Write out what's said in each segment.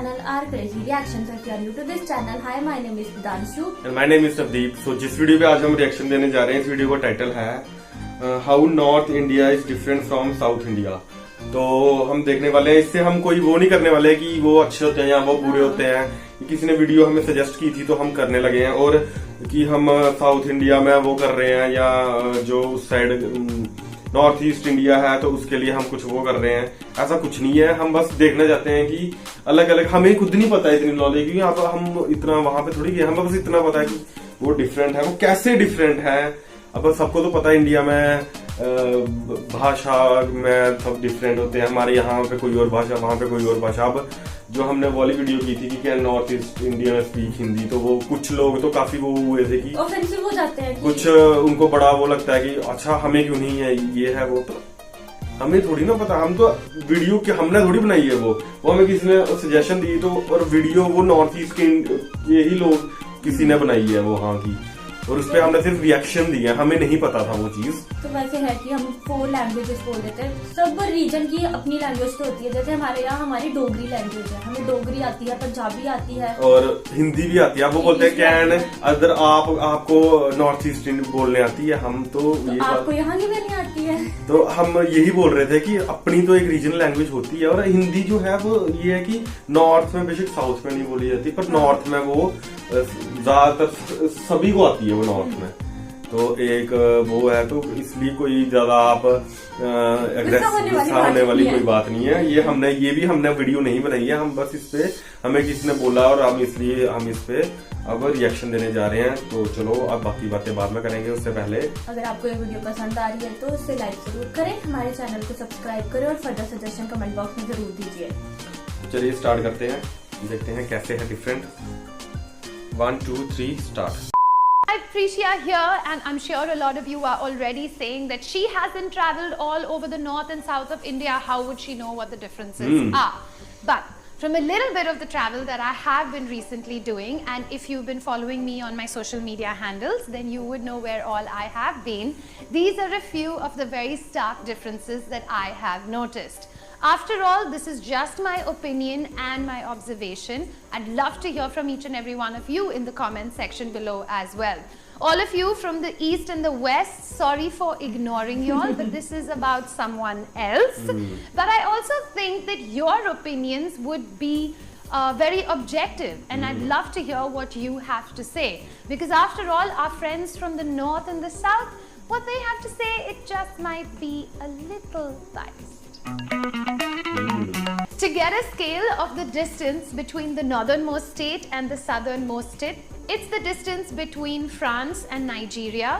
channel our crazy reactions. If you are new to this channel, hi, my name is Danshu and my name is Navdeep. So जिस video पे आज हम reaction देने जा रहे हैं, इस वीडियो का टाइटल है how north India is different from south India. तो हम देखने वाले हैं, इससे हम कोई वो नहीं करने वाले कि वो अच्छे होते हैं या वो बुरे होते हैं। किसी ने वीडियो हमें सजेस्ट की थी तो हम करने लगे हैं, और कि हम साउथ इंडिया में वो कर रहे हैं या जो उस साइड नॉर्थ ईस्ट इंडिया है तो उसके लिए हम कुछ वो कर रहे हैं, ऐसा कुछ नहीं है। हम बस देखना चाहते हैं कि अलग अलग, हमें खुद नहीं पता है इतनी नॉलेज, क्योंकि यहाँ पर हम इतना वहां पे थोड़ी गए, हमें बस इतना पता है कि वो डिफरेंट है, वो कैसे डिफरेंट है। अब सबको तो पता है इंडिया में भाषा में सब डिफरेंट होते हैं, हमारे यहाँ पे कोई और भाषा, वहां पे कोई और भाषा। अब जो हमने वाली वीडियो की थी कि क्या नॉर्थ ईस्ट इंडिया में स्पीक हिंदी, तो वो कुछ लोग तो काफी वो हुए थे कि ऑफेंसिव हो जाते हैं, कुछ उनको बड़ा वो लगता है कि अच्छा हमें क्यों नहीं है, ये है वो। तो हमें थोड़ी ना पता, हम तो वीडियो की हमने थोड़ी बनाई है वो हमें किसी ने सजेशन दी, तो और वीडियो वो नॉर्थ ईस्ट के यही लोग किसी ने बनाई है वो वहाँ की, और उस पर हमने सिर्फ रिएक्शन दिया, हमें नहीं पता था वो चीज। तो वैसे है कि हम 4 लैंग्वेजेस बोल देते हैं, सब रीजन की अपनी लैंग्वेज तो होती है। जैसे हमारे यहाँ हमारी डोगरी लैंग्वेज है, हमें डोगरी आती है, पंजाबी आती है और हिंदी भी आती है। वो बोलते हैं कैन अदर आपको नॉर्थ ईस्ट बोलने आती है, हम तो ये आपको यहाँ की भी नहीं आती है। तो हम यही बोल रहे थे कि अपनी तो एक रीजनल लैंग्वेज होती है, और हिंदी जो है वो ये है कि नॉर्थ में, बेशक साउथ में नहीं बोली जाती, पर नॉर्थ में वो ज्यादातर सभी को आती है वो नॉर्थ में। तो एक वो है, तो इसलिए कोई ज्यादा आप अग्रेसिव होने वाली कोई बात नहीं है। ये हमने वीडियो नहीं बनाई है, हम बस इस पे हमें किसी ने बोला और हम इसलिए हम इस पे अब रिएक्शन देने जा रहे हैं। तो चलो अब बाकी बातें बाद में करेंगे, उससे पहले अगर आपको ये वीडियो पसंद आ रही है तो उसे लाइक जरूर करें, हमारे चैनल को सब्सक्राइब करें और फर्दर सजेशन कमेंट बॉक्स में जरूर दीजिए। चलिए स्टार्ट करते हैं, देखते हैं कैसे है different. 1 2 3 start. Hi, Prishia here, and I'm sure a lot of you are already saying that she hasn't traveled all over the north and south of India. How would she know what the differences are? But from a little bit of the travel that I have been recently doing, and if you've been following me on my social media handles, then you would know where all I have been. These are a few of the very stark differences that I have noticed. After all, this is just my opinion and my observation. I'd love to hear from each and every one of you in the comment section below as well. All of you from the east and the west, sorry for ignoring you all, but this is about someone else. But I also think that your opinions would be very objective, and I'd love to hear what you have to say, because after all, our friends from the north and the south, what they have to say, it just might be a little biased. To get a scale of the distance between the northernmost state and the southernmost state, it's the distance between France and Nigeria,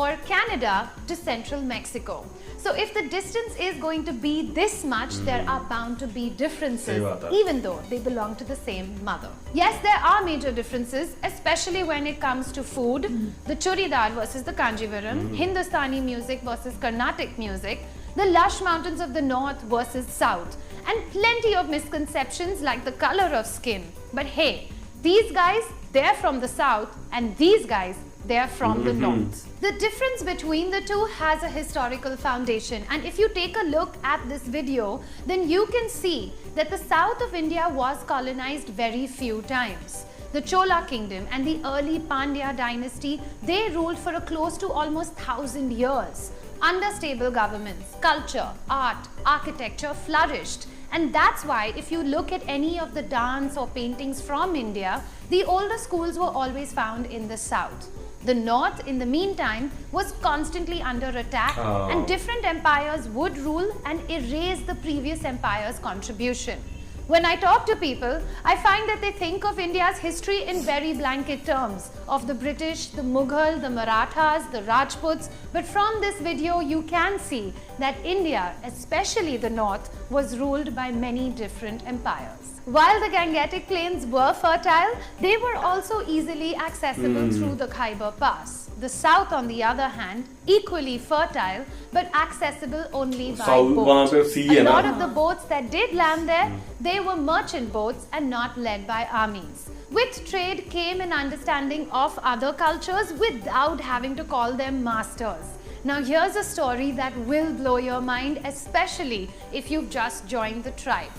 or Canada to central Mexico. So if the distance is going to be this much, there are bound to be differences, even though they belong to the same mother. Yes, there are major differences, especially when it comes to food. The churidar versus the kanjivaram, Hindustani music versus Carnatic music, the lush mountains of the north versus south, and plenty of misconceptions like the color of skin. But hey, these guys, they're from the south, and these guys, they're from the north. The difference between the two has a historical foundation, and if you take a look at this video, then you can see that the south of India was colonized very few times. The Chola kingdom and the early Pandya dynasty, they ruled for a close to almost 1,000 years. Under stable governments, culture, art, architecture flourished. And that's why if you look at any of the dance or paintings from India, the older schools were always found in the south. The north, in the meantime, was constantly under attack, and different empires would rule and erase the previous empire's contribution. When I talk to people, I find that they think of India's history in very blanket terms, of the British, the Mughal, the Marathas, the Rajputs. But from this video, you can see that India, especially the north, was ruled by many different empires. While the Gangetic Plains were fertile, they were also easily accessible through the Khyber Pass. The south, on the other hand, equally fertile, but accessible only by boat. A lot of the boats that did land there, they were merchant boats and not led by armies. With trade came an understanding of other cultures without having to call them masters. Now here's a story that will blow your mind, especially if you've just joined the tribe.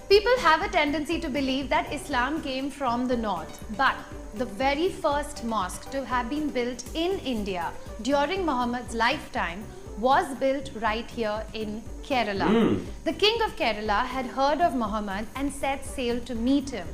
People have a tendency to believe that Islam came from the north, but the very first mosque to have been built in India during Muhammad's lifetime was built right here in Kerala. The king of Kerala had heard of Muhammad and set sail to meet him.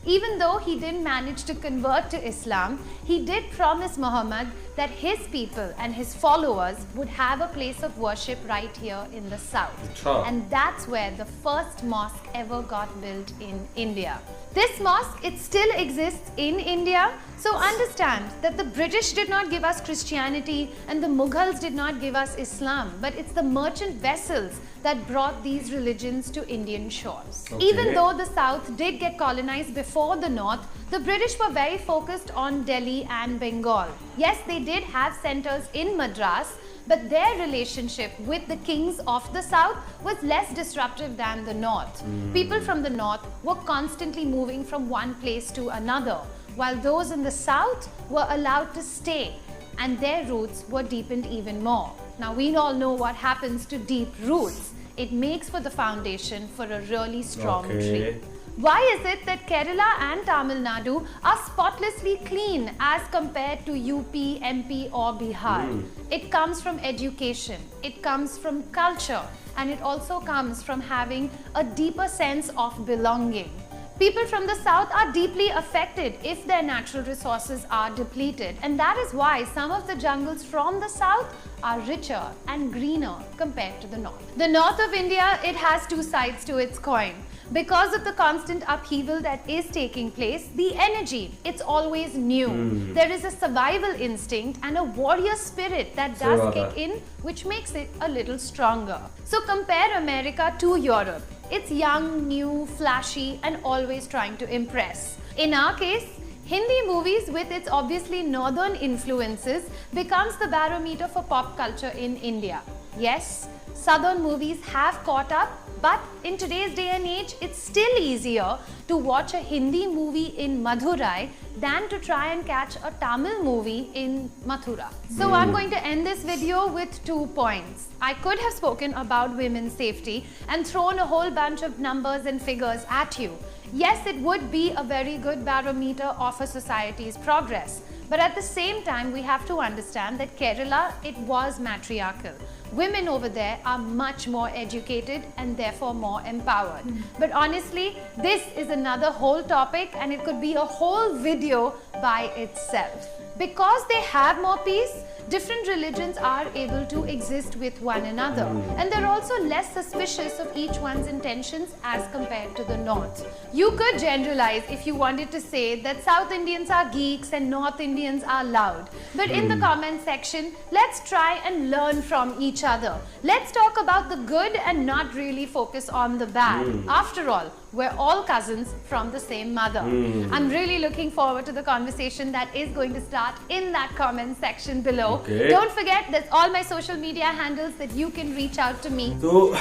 Even though he didn't manage to convert to Islam, he did promise Muhammad that his people and his followers would have a place of worship right here in the south. Achha. And that's where the first mosque ever got built in India. This mosque, it still exists in India. So understand that the British did not give us Christianity and the Mughals did not give us Islam, but it's the merchant vessels that brought these religions to Indian shores. Okay. Even though the south did get colonized before the north, the British were very focused on Delhi and Bengal. Yes, they did have centers in Madras, but their relationship with the kings of the south was less disruptive than the north. People from the north were constantly moving from one place to another, while those in the south were allowed to stay, and their roots were deepened even more. Now we all know what happens to deep roots. It makes for the foundation for a really strong tree. Why is it that Kerala and Tamil Nadu are spotlessly clean as compared to UP, MP or Bihar? It comes from education, it comes from culture, and it also comes from having a deeper sense of belonging. People from the south are deeply affected if their natural resources are depleted, and that is why some of the jungles from the south are richer and greener compared to the north. The north of India, it has two sides to its coin. Because of the constant upheaval that is taking place, the energy, it's always new. There is a survival instinct and a warrior spirit that does kick in, which makes it a little stronger. So compare America to Europe. It's young, new, flashy, and always trying to impress. In our case, Hindi movies, with its obviously northern influences, becomes the barometer for pop culture in India. Yes, southern movies have caught up, but in today's day and age, it's still easier to watch a Hindi movie in Madurai than to try and catch a Tamil movie in Mathura. So I'm going to end this video with 2 points. I could have spoken about women's safety and thrown a whole bunch of numbers and figures at you. Yes, it would be a very good barometer of a society's progress. But at the same time, we have to understand that Kerala, it was matriarchal. Women over there are much more educated and therefore more empowered. But honestly, this is another whole topic and it could be a whole video by itself. Because they have more peace, different religions are able to exist with one another, and they're also less suspicious of each one's intentions as compared to the north. You could generalize if you wanted to say that South Indians are geeks and North Indians are loud, but in the comment section, let's try and learn from each other. Let's talk about the good and not really focus on the bad. After all, we're all cousins from the same mother. I'm really looking forward to the conversation that is going to start in that comment section below. Okay. Don't forget, there's all my social media handles that you can reach out to me. तो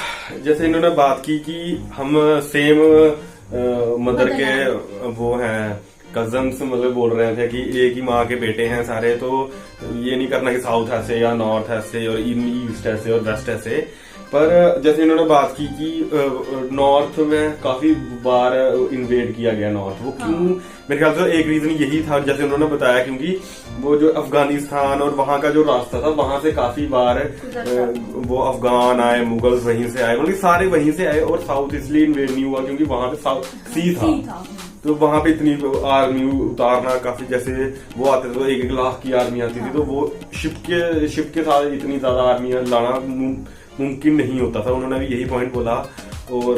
जैसे इन्होंने बात की कि हम same mother के वो हैं कजन्स, मतलब बोल रहे थे कि एक ही माँ के बेटे हैं सारे, तो ये नहीं करना कि साउथ ऐसे या नॉर्थ ऐसे और ईस्ट ऐसे और वेस्ट ऐसे। पर जैसे इन्होंने बात की कि नॉर्थ में काफी बार इन्वेड किया गया नॉर्थ, वो क्यों? मेरे ख्याल से एक रीजन यही था, जैसे उन्होंने बताया, क्योंकि वो जो अफगानिस्तान और वहां का जो रास्ता था, वहां से काफी बार वो अफगान आए, मुगल्स वहीं से आए, मतलब सारे वहीं से आए, और साउथ इसलिए इन्वेड नहीं हुआ क्योंकि वहां पे साउथ सी था। तो वहां पे इतनी आर्मी उतारना काफी, जैसे वो आते थे तो 1-1 लाख की आर्मी आती थी, तो वो शिप के साथ इतनी ज्यादा आर्मी लाना मुमकिन नहीं होता था। उन्होंने भी यही पॉइंट बोला, और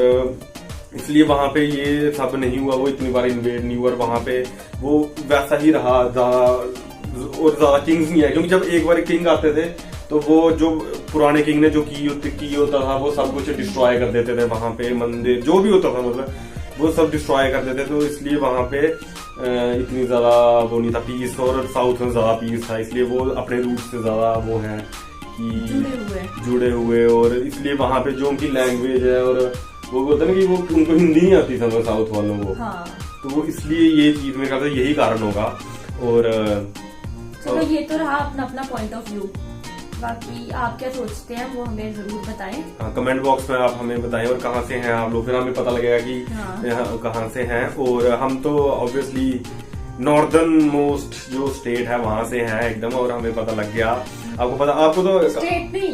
इसलिए वहां पे ये सब नहीं हुआ, वो इतनी बार इन्वेड नहीं हुआ, और वहां पे वो वैसा ही रहा, और ज्यादा किंग्स नहीं आए, क्योंकि जब एक बार किंग आते थे तो वो जो पुराने किंग ने जो की होता था वो सब कुछ डिस्ट्रॉय कर देते थे, वहां पे मंदिर जो भी होता था मतलब वो सब डिस्ट्रॉय कर देते, तो इसलिए वहां पे इतनी ज्यादा वो नहीं था पीस, और साउथ में ज्यादा पीस था, इसलिए वो अपने रूट से ज्यादा वो है कि जुड़े हुए, और इसलिए वहां पे जो उनकी लैंग्वेज है, और वो होता है ना कि वो उनको हिंदी नहीं आती समझ साउथ वालों को, तो वो इसलिए ये चीज मेरे ख्याल से यही कारण होगा। और चलो ये तो रहा अपना अपना पॉइंट ऑफ व्यू, बाकी आप क्या सोचते हैं वो हमें जरूर बताएं। हाँ, कमेंट बॉक्स में आप हमें बताएं और कहाँ से हैं आप लोग, फिर हमें पता लगेगा कि हाँ। कहाँ से हैं। और हम तो ऑब्वियसली नॉर्दर्न मोस्ट जो स्टेट है वहां से हैं एकदम, और हमें पता लग गया। आपको तो स्टेट नहीं,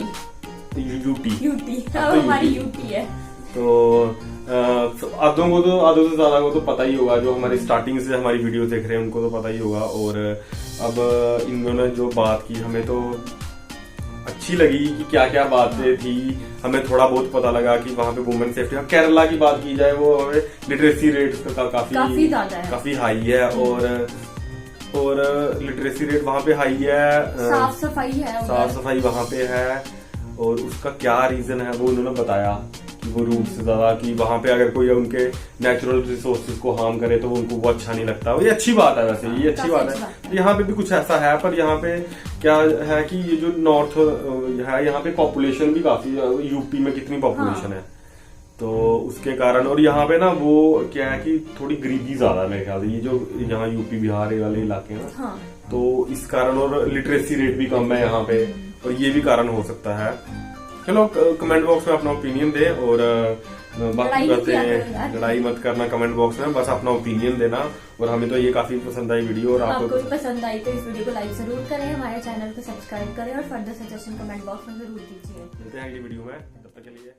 यूटी हमारी यूटी है। तो आधों से ज्यादा को तो पता ही होगा, जो हमारी स्टार्टिंग से हमारी वीडियो देख रहे हैं उनको तो पता ही होगा। और अब इन्होंने जो बात की हमें तो अच्छी लगी कि क्या क्या बातें थी, हमें थोड़ा बहुत पता लगा कि वहाँ पे वुमेन सेफ्टी। केरला की बात की जाए वो हमें लिटरेसी रेट काफी ज्यादा है, काफी हाई है। और लिटरेसी रेट वहाँ पे हाई है, साफ सफाई वहाँ पे है। और उसका क्या रीजन है वो उन्होंने बताया कि वो रूट से ज्यादा कि वहाँ पे अगर कोई उनके नेचुरल रिसोर्सेज को हार्म करे तो उनको वो अच्छा नहीं लगता। ये अच्छी बात है, वैसे ये अच्छी बात है। यहाँ पे भी कुछ ऐसा है, पर यहाँ पे क्या है कि ये जो नॉर्थ है यहाँ पे पॉपुलेशन भी काफी, यूपी में कितनी पॉपुलेशन है तो उसके कारण। और यहाँ पे ना वो क्या है कि थोड़ी गरीबी ज्यादा है मेरे ख्याल से, ये जो यहाँ यूपी बिहार वाले इलाके हैं ना, तो इस कारण। और लिटरेसी रेट भी कम है यहाँ पे, और ये भी कारण हो सकता है। चलो कमेंट बॉक्स में अपना ओपिनियन दे, और बाकी बातें लड़ाई मत करना कमेंट बॉक्स में, बस अपना ओपिनियन देना। और हमें तो ये काफी पसंद आई वीडियो, और आपको भी पसंद आई तो इस वीडियो को लाइक जरूर करें, हमारे चैनल को सब्सक्राइब करें और फर्दर सजेशन कमेंट बॉक्स में जरूर दीजिए। मिलते हैं अगली वीडियो में, तब तक के लिए।